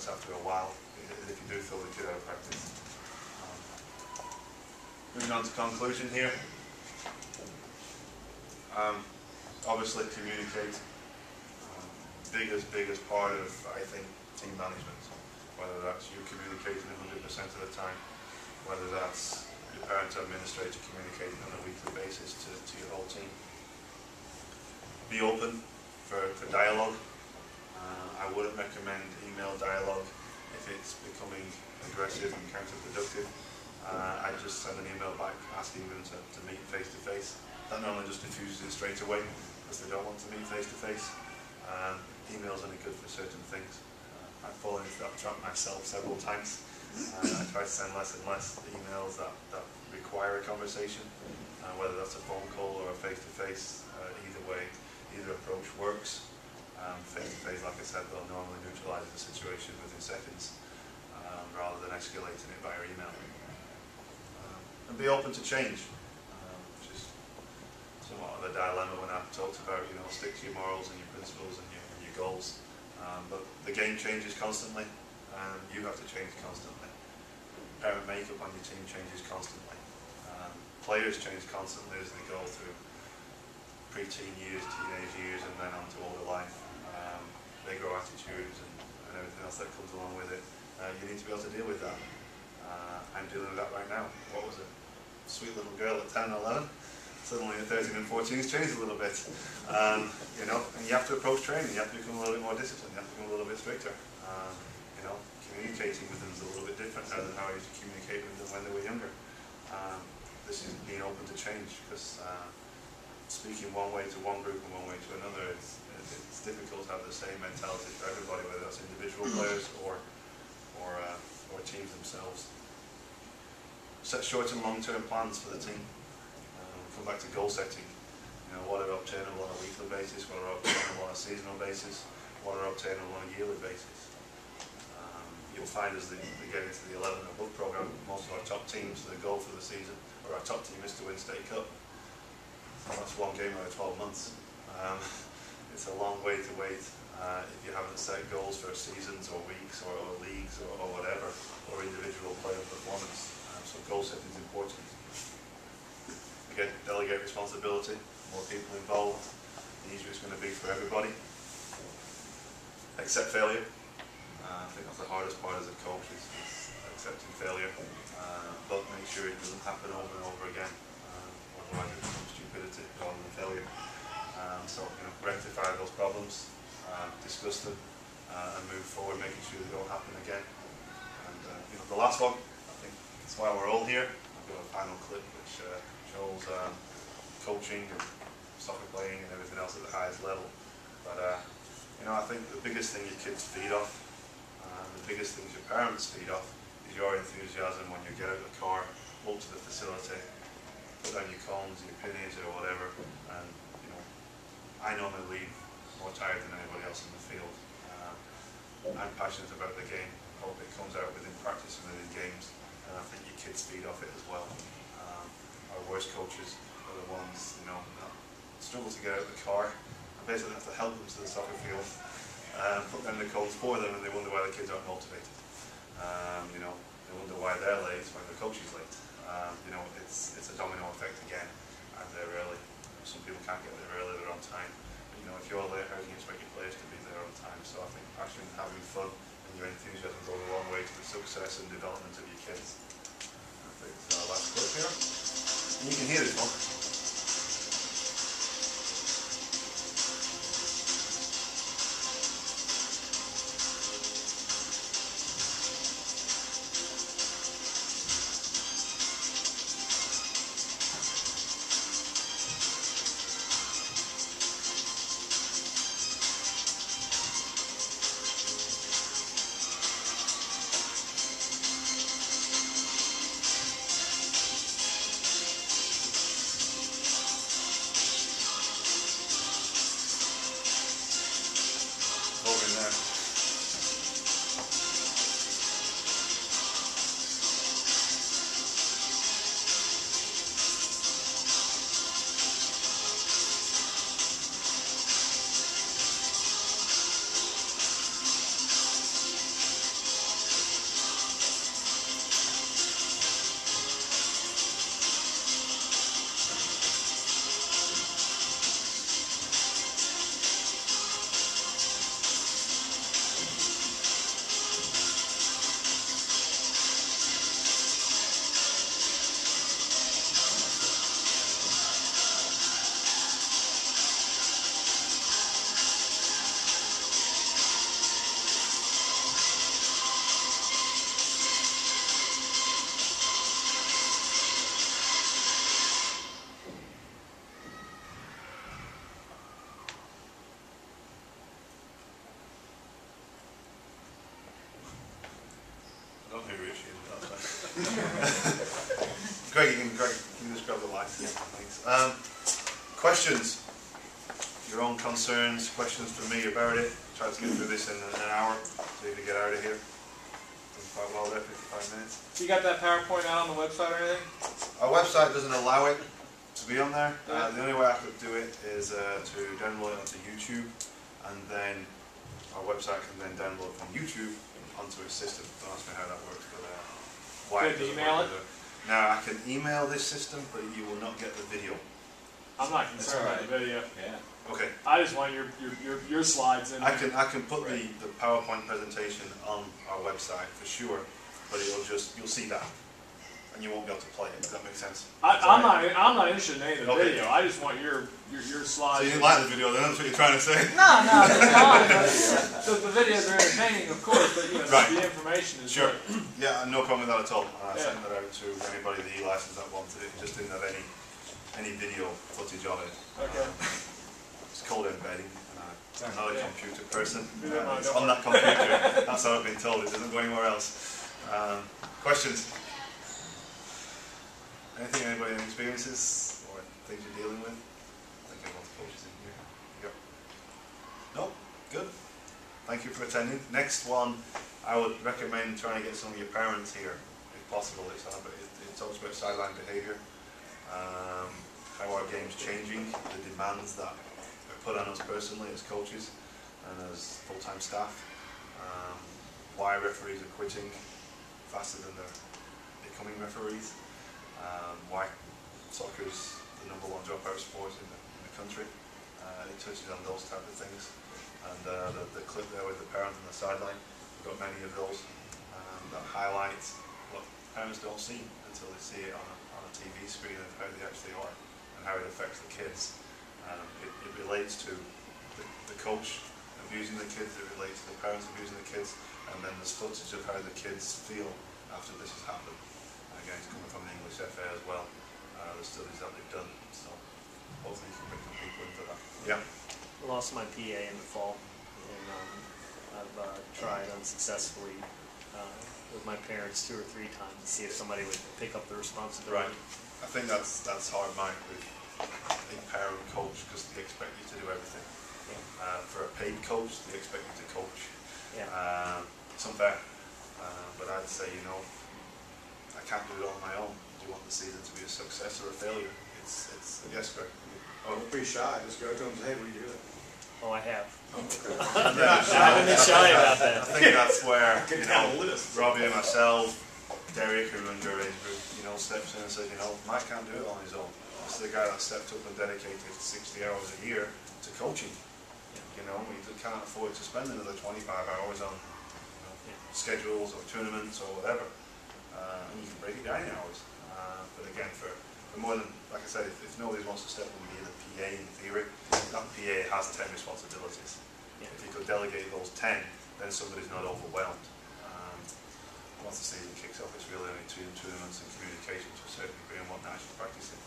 progress after a while if you do throw the kid out of practice. Moving on to conclusion here. Obviously communicate. Biggest part of, I think, team management. Whether that's you communicating 100% of the time, whether that's your parent or administrator communicating on a weekly basis to your whole team. Be open for dialogue. I wouldn't recommend email dialogue if it's becoming aggressive and counterproductive. I'd just send an email back asking them to meet face to face. That normally just diffuses it straight away because they don't want to meet face to face. Email's only good for certain things. I've fallen into that trap myself several times. I try to send less and less emails that require a conversation, whether that's a phone call or a face-to-face. Either way, either approach works. Face-to-face, like I said, they'll normally neutralise the situation within seconds, rather than escalating it via email. And be open to change, which is somewhat of a dilemma when I've talked about, stick to your morals and your principles and your goals. But the game changes constantly, and you have to change constantly. Parent makeup on your team changes constantly. Players change constantly as they go through pre-teen years, teenage years, and then on to older life. They grow attitudes and everything else that comes along with it. You need to be able to deal with that. I'm dealing with that right now. What was it? Sweet little girl at 10 or 11. Suddenly at 13 and 14 it's changed a little bit. And you have to approach training, you have to become a little bit more disciplined, you have to become a little bit stricter. Communicating with them is a little bit different than how I used to communicate with them when they were younger. This is being open to change, because speaking one way to one group and one way to another, it's difficult to have the same mentality for everybody, whether that's individual players or teams themselves. Set short and long-term plans for the team. Come back to goal setting. What are obtainable on a weekly basis, what are obtainable on a seasonal basis, what are obtainable on a yearly basis. You'll find as they get into the 11 and above program, most of our top teams, their goal for the season, or our top team, is to win state cup. Well, that's one game out of 12 months. It's a long way to wait if you haven't set goals for seasons or weeks or leagues or whatever, or individual player performance. So goal setting is important. Again, delegate responsibility, more people involved, the easier it's going to be for everybody. Accept failure. I think that's the hardest part as a coach, is accepting failure, but make sure it doesn't happen over and over again, otherwise it becomes stupidity rather than failure. So rectify those problems, discuss them, and move forward, making sure they don't happen again. And the last one, I think that's why we're all here. I've got a final clip which shows coaching and soccer playing and everything else at the highest level. But I think the biggest thing your kids feed off, the biggest things your parents feed off, is your enthusiasm when you get out of the car, walk to the facility, put down your cones, your pennies or whatever, and I normally leave more tired than anybody else in the field. I'm passionate about the game. I hope it comes out within practice and within games, and I think your kids feed off it as well. Our worst coaches are the ones that struggle to get out of the car. I basically have to help them to the soccer field, put down the cones for them, and they wonder why the kids aren't motivated. They wonder why they're late when the coach is late. It's a domino effect again, and they're early. Some people can't get there early, they're on time. But if you're late, how do you expect your players to be there on time? So I think passion, having fun, and your enthusiasm go a long way to the success and development of your kids. I think it's our last clip here. And you can hear this one. Greg, can you just grab the light? Yeah. Thanks. Questions? Your own concerns, questions for me about it? Try to get through this in an hour so you can get out of here. Done quite well there, 55 minutes. You got that PowerPoint out on the website or anything? Our website doesn't allow it to be on there. The only way I could do it is to download it onto YouTube, and then our website can then download from YouTube onto its system. Don't ask me how that works, but why it doesn't email work. Now I can email this system, but you will not get the video. I'm not concerned about the video. Yeah. Okay. I just want your slides in. I can put the PowerPoint presentation on our website for sure, but you'll see that, and you won't be able to play it. Does that make sense? I'm not interested in any of the Okay. video. I just want your So slides. you didn't like the video, then that's what you're trying to say? No, it's fine. The videos are entertaining, of course, but you know, Right. the information is Sure. good. Yeah, no problem with that at all. I Yeah. sent that out to anybody the e-license that wanted it. It just didn't have any video footage of it. Okay. It's called embedding. I'm not a Yeah. computer person. Neither am I, It's don't on that computer. That's how I've been told. It doesn't go anywhere else. Questions? Anything, anybody, any experiences or things you're dealing with? I think everyone's coaches in here. Yep. No? Good. Thank you for attending. Next one, I would recommend trying to get some of your parents here, if possible. It talks about sideline behaviour, how our game's changing, the demands that are put on us personally as coaches and as full-time staff, why referees are quitting faster than they're becoming referees, why soccer's the #1 dropout sport in the country. It touches on those type of things. And the clip there with the parent on the sideline, we've got many of those that highlight what parents don't see until they see it on a TV screen of how they actually are and how it affects the kids. It relates to the coach abusing the kids, it relates to the parents abusing the kids, and then there's footage of how the kids feel after this has happened. Again, it's coming from the English FA as well, the studies that they've done, so hopefully you can bring some people into that. Yeah. Lost my PA in the fall, and I've tried unsuccessfully with my parents 2 or 3 times to see if somebody would pick up the responsibility. Right. I think that's hard, Mike, with a parent coach, because they expect you to do everything. Yeah. For a paid coach, they expect you to coach. Yeah. It's unfair, but I'd say, you know, I can't do it on my own. Do you want the season to be a success or a failure? It's yes, Greg. Don't be shy. Just go to them and say, hey, what are you doing? Oh, I have. Yeah, I haven't been shy about that. I think that's where, Get you down know, the list. Robbie and myself, Derek, who runs our age group, you know, steps in and says, you know, Mike can't do it on his own. This is the guy that stepped up and dedicated 60 hours a year to coaching. You know, we can't afford to spend another 25 hours on schedules or tournaments or whatever. And you can break it down in hours. But again, for more than, like I said, if nobody wants to step up and be the PA in theory, that PA has 10 responsibilities. Yeah. If you could delegate those 10, then somebody's not overwhelmed. Once the season kicks off, it's really only tournaments and communication to a certain degree and whatnot you're practicing.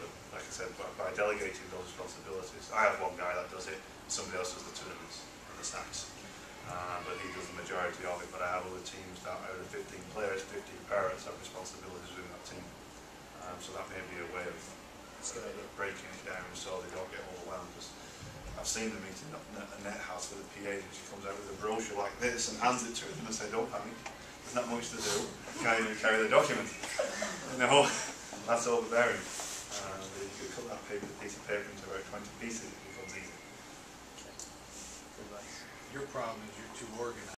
But like I said, by delegating those responsibilities, I have one guy that does it, somebody else does the tournaments and the snacks. But he does the majority of it, but I have other teams that out of 15 players, 15 parents have responsibilities within that team. So that may be a way of breaking it down so they don't get overwhelmed. Because I've seen them meeting up at a net house with a PA and she comes out with a brochure like this and hands it to them and say, don't panic, there's not much to do, you can't even carry the document. No, that's overbearing. You could cut that piece of paper into about 20 pieces, it becomes easy. Good advice. Your problem is you're too organized.